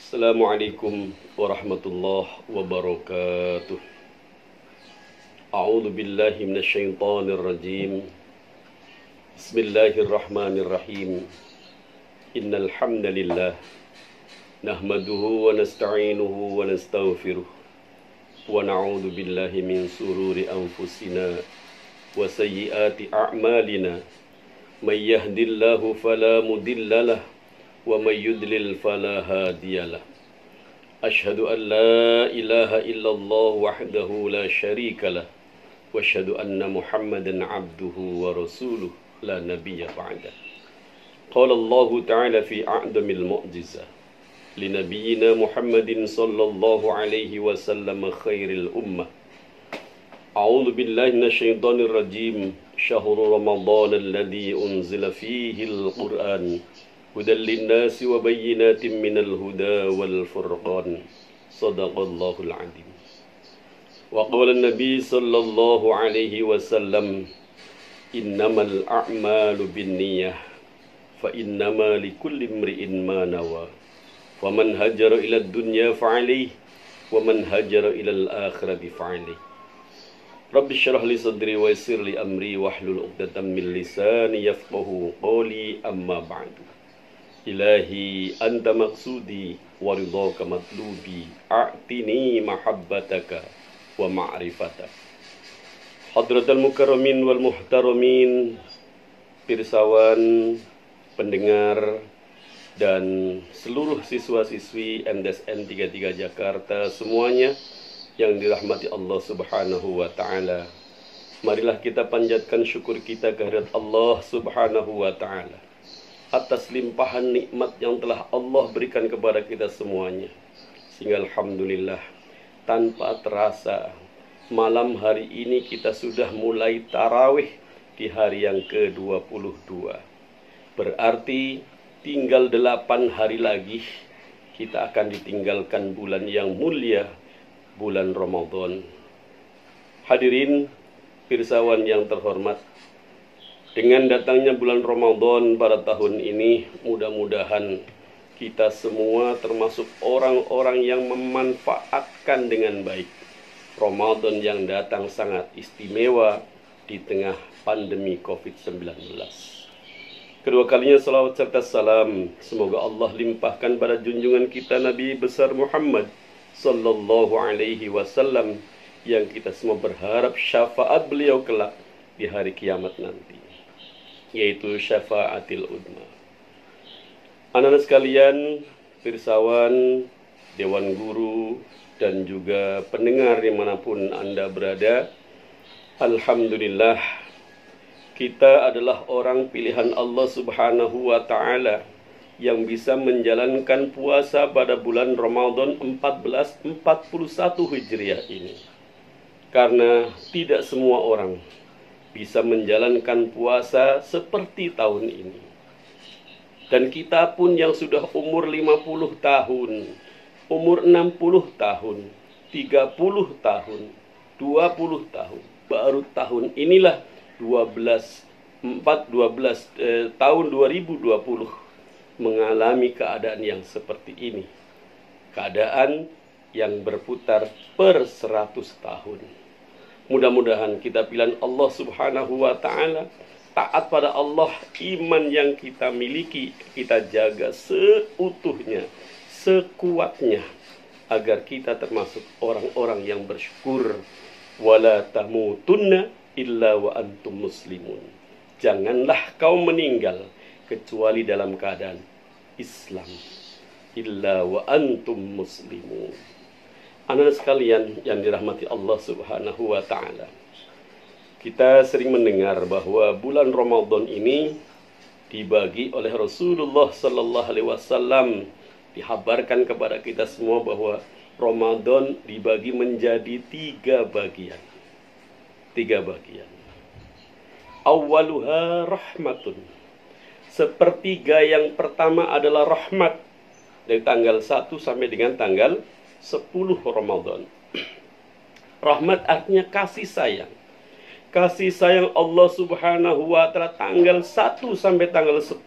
Assalamualaikum warahmatullahi wabarakatuh. A'udzu billahi minasyaitonir rajim. Bismillahirrahmanirrahim. Innal hamdalillah nahmaduhu wa nasta'inuhu wa nastaghfiruh wa na'udzu billahi min sururi anfusina wa sayyiati a'malina. May yahdihillahu fala mudilla lahu wa may yudlil fala hadiyalah. Asyhadu an la ilaha illallah wahdahu la syarikalah wa asyhadu anna Muhammadan abduhu wa rasuluh la nabiyya ba'dah. Qala Allah ta'ala fi a'damil mu'jizah li nabiyyina Muhammadin sallallahu alaihi wasallam khairil ummah. A'udzu billahi minasyaitonir rajim. Syahrul Ramadan alladzi unzila fihi al-Qur'an hudan linnasi wa bayyinatin minal huda wal furqan. Sadaqallahul azim. Wa qala an-nabi sallallahu alaihi wasallam, innamal a'malu binniyah fa innama likulli imri'in ma nawa. Wa man hajara ila ad-dunya fa 'alayhi wa man hajara ila al-akhirati fa 'alayhi. Rabbi syrah li sadri wa yassir li amri wahlul 'uqdatam min lisani yafqahu qawli, amma ba'du. Ilahi anta maqsudi wa ridhaka matlubi, a'tini mahabbataka wa ma'rifatak. Hadratal mukarramin wal muhtaramin, pirsawan, pendengar, dan seluruh siswa-siswi MDSN 33 Jakarta semuanya yang dirahmati Allah Subhanahu wa ta'ala. Marilah kita panjatkan syukur kita kehadirat Allah Subhanahu wa ta'ala atas limpahan nikmat yang telah Allah berikan kepada kita semuanya. Sehingga alhamdulillah, tanpa terasa malam hari ini kita sudah mulai tarawih di hari yang ke-22. Berarti tinggal 8 hari lagi kita akan ditinggalkan bulan yang mulia, bulan Ramadan. Hadirin pirsawan yang terhormat, dengan datangnya bulan Ramadan pada tahun ini, mudah-mudahan kita semua termasuk orang-orang yang memanfaatkan dengan baik Ramadan yang datang sangat istimewa di tengah pandemi COVID-19. Kedua kalinya salawat serta salam semoga Allah limpahkan pada junjungan kita Nabi besar Muhammad sallallahu alaihi wasallam, yang kita semua berharap syafaat beliau kelak di hari kiamat nanti, yaitu syafaatil udma. Anak-anak sekalian, pirsawan, dewan guru, dan juga pendengar dimanapun Anda berada, alhamdulillah, kita adalah orang pilihan Allah Subhanahu wa ta'ala yang bisa menjalankan puasa pada bulan Ramadan 1441 Hijriah ini. Karena tidak semua orang bisa menjalankan puasa seperti tahun ini. Dan kita pun yang sudah umur 50 tahun, umur 60 tahun, 30 tahun, 20 tahun, baru tahun inilah tahun 2020 mengalami keadaan yang seperti ini. Keadaan yang berputar per 100 tahun. Mudah-mudahan kita pilihan Allah Subhanahu wa ta'ala, taat pada Allah, iman yang kita miliki kita jaga seutuhnya, sekuatnya, agar kita termasuk orang-orang yang bersyukur. Wala tamutunna illa wa antum muslimun. Janganlah kau meninggal kecuali dalam keadaan Islam. Illa wa antum muslimun. Anak-anak sekalian yang dirahmati Allah Subhanahu wa ta'ala, kita sering mendengar bahwa bulan Ramadan ini dibagi oleh Rasulullah sallallahu alaihi wasallam, dihabarkan kepada kita semua bahwa Ramadan dibagi menjadi 3 bagian. 3 bagian. Awwaluha rahmatun. Sepertiga yang pertama adalah rahmat, dari tanggal 1 sampai dengan tanggal 10 Ramadan. Rahmat artinya kasih sayang. Kasih sayang Allah Subhanahu wa ta'ala tanggal 1 sampai tanggal 10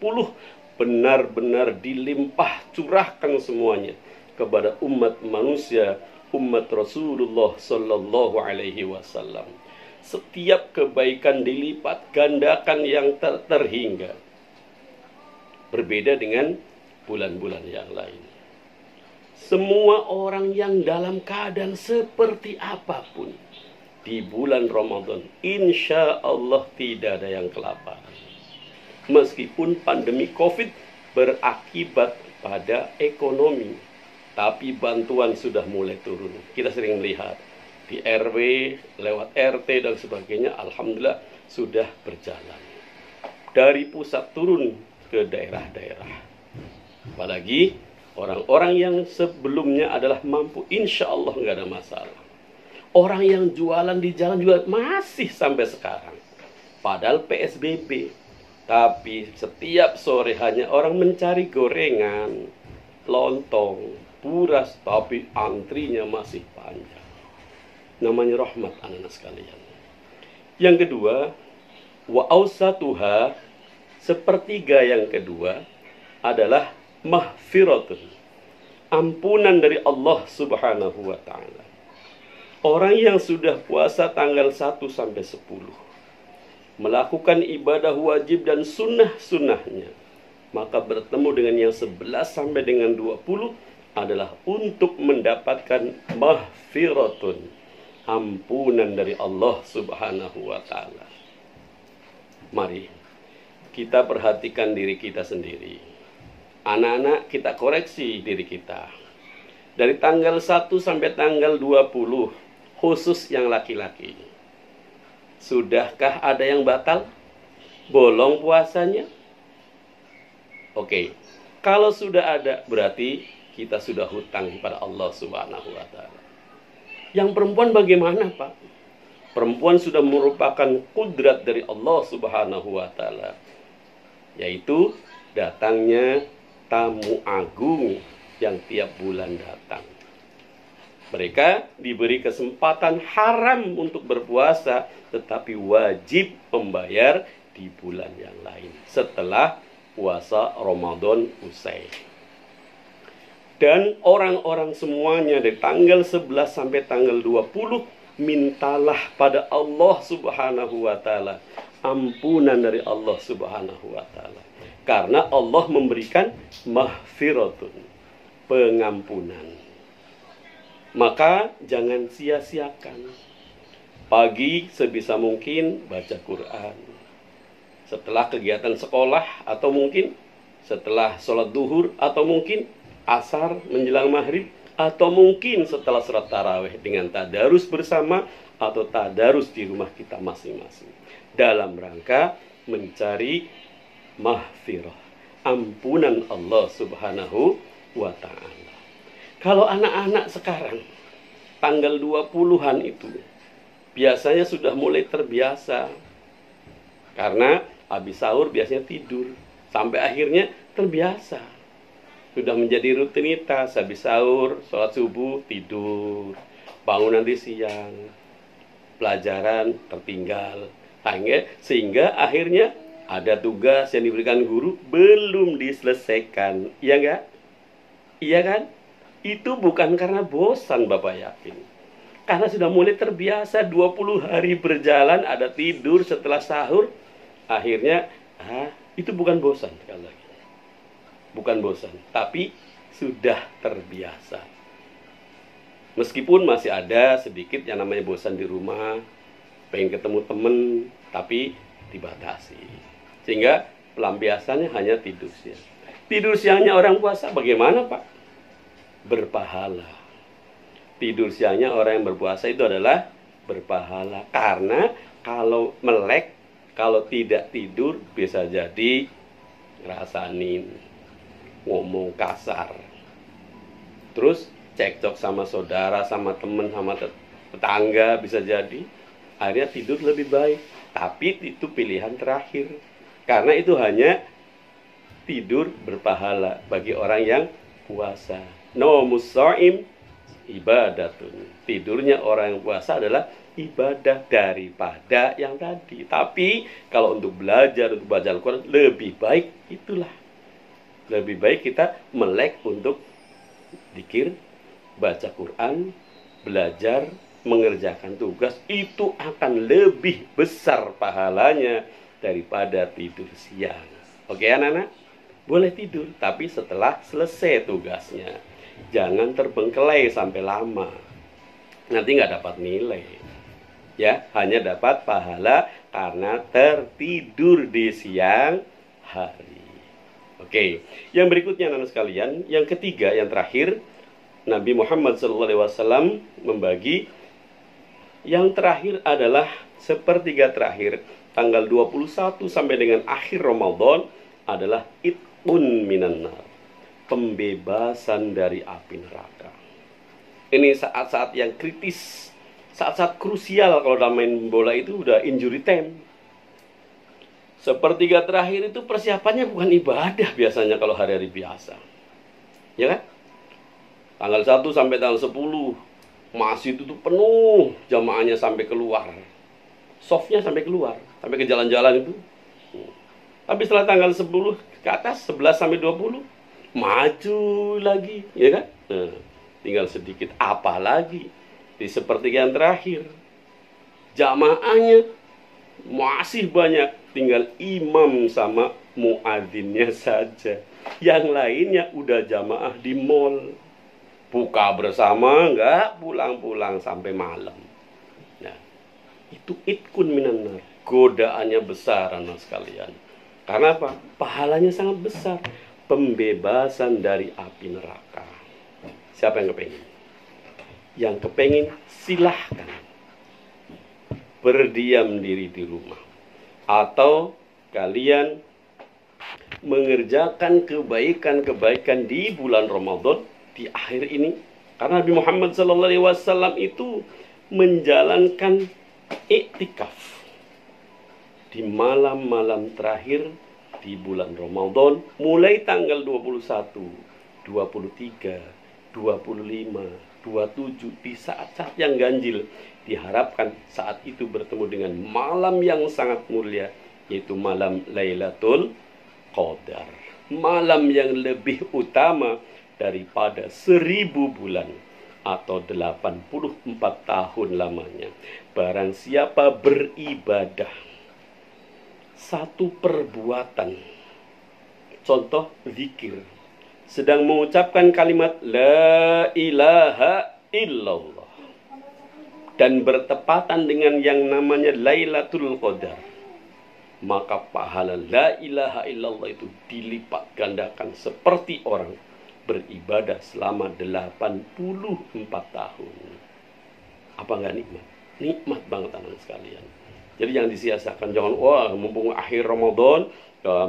benar-benar dilimpah curahkan semuanya kepada umat manusia, umat Rasulullah Sallallahu Alaihi Wasallam. Setiap kebaikan dilipat gandakan yang terhingga. Berbeda dengan bulan-bulan yang lain. Semua orang yang dalam keadaan seperti apapun di bulan Ramadan, insya Allah tidak ada yang kelaparan. Meskipun pandemi COVID berakibat pada ekonomi, tapi bantuan sudah mulai turun. Kita sering melihat di RW, lewat RT dan sebagainya, alhamdulillah sudah berjalan. Dari pusat turun ke daerah-daerah. Apalagi orang-orang yang sebelumnya adalah mampu, insya Allah nggak ada masalah. Orang yang jualan di jalan juga masih sampai sekarang. Padahal PSBB. Tapi setiap sore hanya orang mencari gorengan, lontong, buras, tapi antrinya masih panjang. Namanya rahmat anak-anak sekalian. Yang kedua, wa ausatuha, sepertiga yang kedua adalah mahfiratun, ampunan dari Allah Subhanahu wa ta'ala. Orang yang sudah puasa tanggal 1 sampai 10 melakukan ibadah wajib dan sunnah-sunnahnya, maka bertemu dengan yang 11 sampai dengan 20 adalah untuk mendapatkan mahfiratun, ampunan dari Allah Subhanahu wa ta'ala. Mari kita perhatikan diri kita sendiri. Anak-anak, kita koreksi diri kita. Dari tanggal 1 sampai tanggal 20, khusus yang laki-laki, sudahkah ada yang batal? Bolong puasanya? Oke. Kalau sudah ada, berarti kita sudah hutang kepada Allah Subhanahu wa ta'ala. Yang perempuan bagaimana, Pak? Perempuan sudah merupakan kudrat dari Allah Subhanahu wa ta'ala, yaitu datangnya tamu agung yang tiap bulan datang. Mereka diberi kesempatan haram untuk berpuasa, tetapi wajib membayar di bulan yang lain setelah puasa Ramadan usai. Dan orang-orang semuanya dari tanggal 11 sampai tanggal 20, mintalah pada Allah Subhanahu wa ta'ala ampunan dari Allah Subhanahu wa ta'ala. Karena Allah memberikan mahfiratun, pengampunan. Maka jangan sia-siakan. Pagi sebisa mungkin baca Quran. Setelah kegiatan sekolah, atau mungkin setelah sholat duhur, atau mungkin asar menjelang maghrib, atau mungkin setelah sholat tarawih dengan tadarus bersama, atau tadarus di rumah kita masing-masing. Dalam rangka mencari mahfirah, ampunan Allah Subhanahu wa ta'ala. Kalau anak-anak sekarang tanggal 20-an itu biasanya sudah mulai terbiasa. Karena habis sahur biasanya tidur, sampai akhirnya terbiasa. Sudah menjadi rutinitas, habis sahur, sholat subuh, tidur, bangun nanti siang, pelajaran tertinggal. Sehingga akhirnya ada tugas yang diberikan guru belum diselesaikan. Iya enggak? Iya kan? Itu bukan karena bosan, Bapak yakin. Karena sudah mulai terbiasa 20 hari berjalan, ada tidur setelah sahur. Akhirnya, itu bukan bosan sekali lagi. Bukan bosan, tapi sudah terbiasa. Meskipun masih ada sedikit yang namanya bosan di rumah, pengen ketemu temen, tapi dibatasi. Sehingga pelampiasannya hanya tidur siang. Tidur siangnya orang puasa bagaimana, Pak? Berpahala. Tidur siangnya orang yang berpuasa itu adalah berpahala. Karena kalau melek, kalau tidak tidur, bisa jadi ngerasain, ngomong kasar, terus cekcok sama saudara, sama temen, sama tetangga, bisa jadi. Akhirnya tidur lebih baik. Tapi itu pilihan terakhir. Karena itu hanya tidur berpahala bagi orang yang puasa. Naumus shaim ibadatun. Tidurnya orang yang puasa adalah ibadah daripada yang tadi. Tapi kalau untuk belajar, untuk baca Al-Quran, lebih baik itulah. Lebih baik kita melek untuk Zikir, baca Quran, belajar, mengerjakan tugas, itu akan lebih besar pahalanya daripada tidur siang. Oke anak-anak? Boleh tidur, tapi setelah selesai tugasnya. Jangan terbengkelai sampai lama. Nanti nggak dapat nilai. Ya, hanya dapat pahala karena tertidur di siang hari. Oke, yang berikutnya anak sekalian, yang ketiga, yang terakhir, Nabi Muhammad SAW membagi yang terakhir adalah sepertiga terakhir, tanggal 21 sampai dengan akhir Ramadan adalah itqun minan nar, pembebasan dari api neraka. Ini saat-saat yang kritis, saat-saat krusial. Kalau dalam main bola itu udah injury time. Sepertiga terakhir itu persiapannya bukan ibadah biasanya kalau hari-hari biasa. Ya kan? Tanggal 1 sampai tanggal 10 masih itu tuh penuh, jamaahnya sampai keluar. Softnya sampai keluar, sampai ke jalan-jalan itu. Tapi setelah tanggal 10 ke atas, 11 sampai 20 maju lagi, ya kan? Nah, tinggal sedikit, apa lagi di sepertiga yang terakhir. Jamaahnya masih banyak, tinggal imam sama muadzinnya saja. Yang lainnya udah jamaah di mall. Buka bersama, enggak pulang-pulang sampai malam. Nah, itu itqun minan nar. Godaannya besar anak sekalian. Karena apa? Pahalanya sangat besar. Pembebasan dari api neraka. Siapa yang kepengen? Yang kepengen silahkan berdiam diri di rumah. Atau kalian mengerjakan kebaikan-kebaikan di bulan Ramadan di akhir ini. Karena Nabi Muhammad SAW itu menjalankan iktikaf di malam-malam terakhir di bulan Ramadan, mulai tanggal 21, 23, 25, 27, di saat-saat yang ganjil. Diharapkan saat itu bertemu dengan malam yang sangat mulia, yaitu malam Lailatul Qadar, malam yang lebih utama daripada 1000 bulan atau 84 tahun lamanya. Barang siapa beribadah satu perbuatan, contoh zikir, sedang mengucapkan kalimat la ilaha illallah dan bertepatan dengan yang namanya Lailatul Qadar, maka pahala la ilaha illallah itu dilipat gandakan seperti orang beribadah selama 84 tahun. Apa enggak nikmat? Nikmat banget anak sekalian. Jadi yang disia-siakan, jangan wah mumpung akhir Ramadan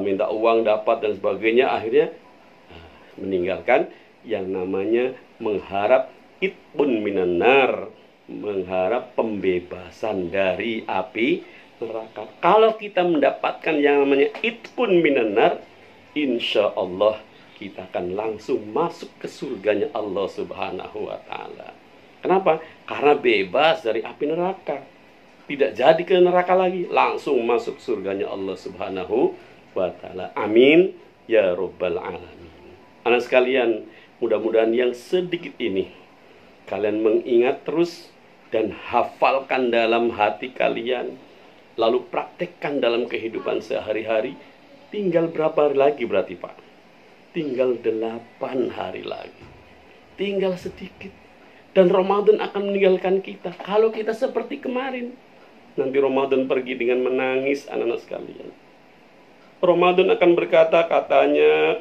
minta uang dapat dan sebagainya, akhirnya meninggalkan yang namanya mengharap itqun minan nar, mengharap pembebasan dari api neraka. Kalau kita mendapatkan yang namanya itqun minan nar, insya Allah kita akan langsung masuk ke surganya Allah Subhanahu wa Ta'ala. Kenapa? Karena bebas dari api neraka. Tidak jadi ke neraka lagi, langsung masuk surganya Allah Subhanahu wa Ta'ala. Amin ya Rabbal Alamin. Anak sekalian, mudah-mudahan yang sedikit ini kalian mengingat terus dan hafalkan dalam hati kalian, lalu praktekkan dalam kehidupan sehari-hari. Tinggal berapa hari lagi berarti Pak? Tinggal 8 hari lagi. Tinggal sedikit. Dan Ramadan akan meninggalkan kita. Kalau kita seperti kemarin, nanti Ramadan pergi dengan menangis anak-anak sekalian. Ramadan akan berkata, katanya,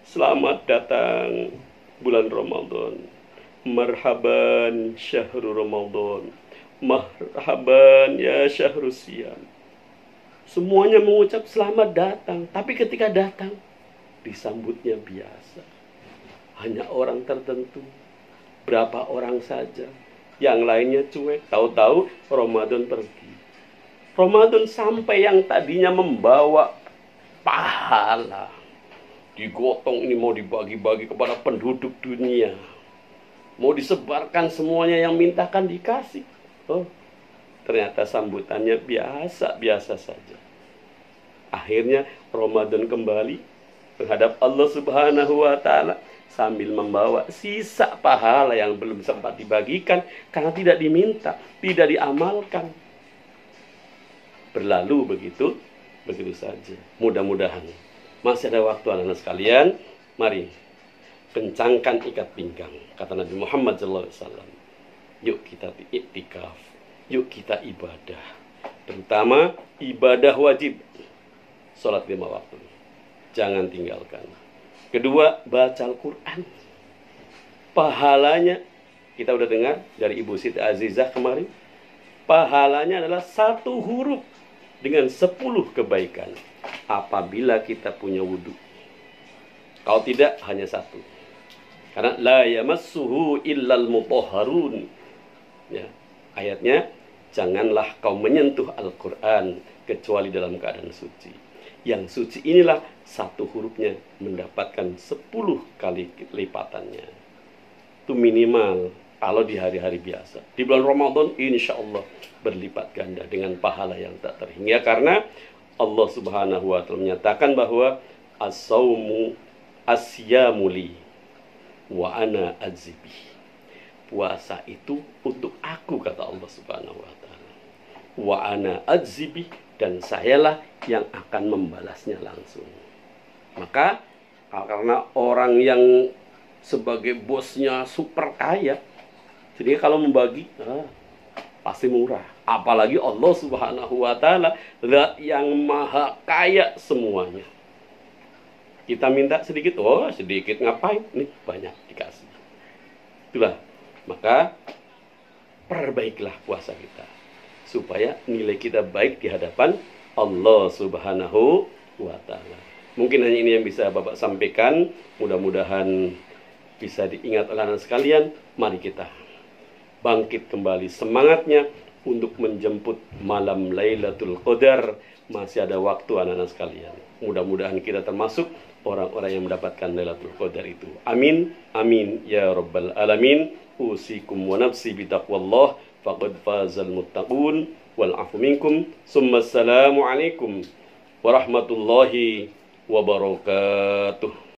selamat datang bulan Ramadan. Marhaban syahrul Ramadan. Marhaban ya syahrul siyam. Semuanya mengucap selamat datang. Tapi ketika datang, disambutnya biasa. Hanya orang tertentu. Berapa orang saja. Yang lainnya cuek. Tahu-tahu Ramadan pergi. Ramadan sampai yang tadinya membawa pahala, digotong ini mau dibagi-bagi kepada penduduk dunia. Mau disebarkan semuanya, yang mintakan dikasih. Oh, ternyata sambutannya biasa-biasa saja. Akhirnya Ramadan kembali menghadap Allah Subhanahu wa Ta'ala. sambil membawa sisa pahala yang belum sempat dibagikan karena tidak diminta, tidak diamalkan. Berlalu begitu saja. Mudah-mudahan masih ada waktu anak-anak sekalian. Mari kencangkan ikat pinggang. Kata Nabi Muhammad SAW. Yuk kita iktikaf. Yuk kita ibadah. Terutama ibadah wajib. Sholat 5 waktu. Jangan tinggalkan. Kedua, baca Al-Quran. Pahalanya, kita udah dengar dari Ibu Siti Azizah kemarin. Pahalanya adalah 1 huruf dengan 10 kebaikan. Apabila kita punya wudhu. Kalau tidak, hanya 1. Karena la yamassuhu illal mutahharun. Ya, ayatnya, janganlah kau menyentuh Al-Quran kecuali dalam keadaan suci. Yang suci inilah 1 hurufnya mendapatkan 10 kali lipatannya. Itu minimal kalau di hari-hari biasa. Di bulan Ramadan insya Allah berlipat ganda dengan pahala yang tak terhingga. Karena Allah Subhanahu wa ta'ala menyatakan bahwa as-saumu asyamuli wa ana adzibi. Puasa itu untuk aku, kata Allah Subhanahu wa ta'ala. Wa ana adzibi, dan sayalah yang akan membalasnya langsung. Maka karena orang yang sebagai bosnya super kaya, jadi kalau membagi pasti murah. Apalagi Allah Subhanahu wa ta'ala, zat yang maha kaya semuanya. Kita minta sedikit, oh sedikit ngapain? Nih banyak dikasih. Itulah, maka perbaikilah puasa kita supaya nilai kita baik di hadapan Allah Subhanahu wa ta'ala. Mungkin hanya ini yang bisa Bapak sampaikan. Mudah-mudahan bisa diingat oleh anak sekalian. Mari kita bangkit kembali semangatnya untuk menjemput malam Lailatul Qadar. Masih ada waktu anak-anak sekalian. Mudah-mudahan kita termasuk orang-orang yang mendapatkan Lailatul Qadar itu. Amin, amin ya rabbal alamin. Usikum wa nafsi bitaqwallah faqad fazal muttaqun wal afu minkum. Summa assalamu alaikum warahmatullahi wabarakatuh.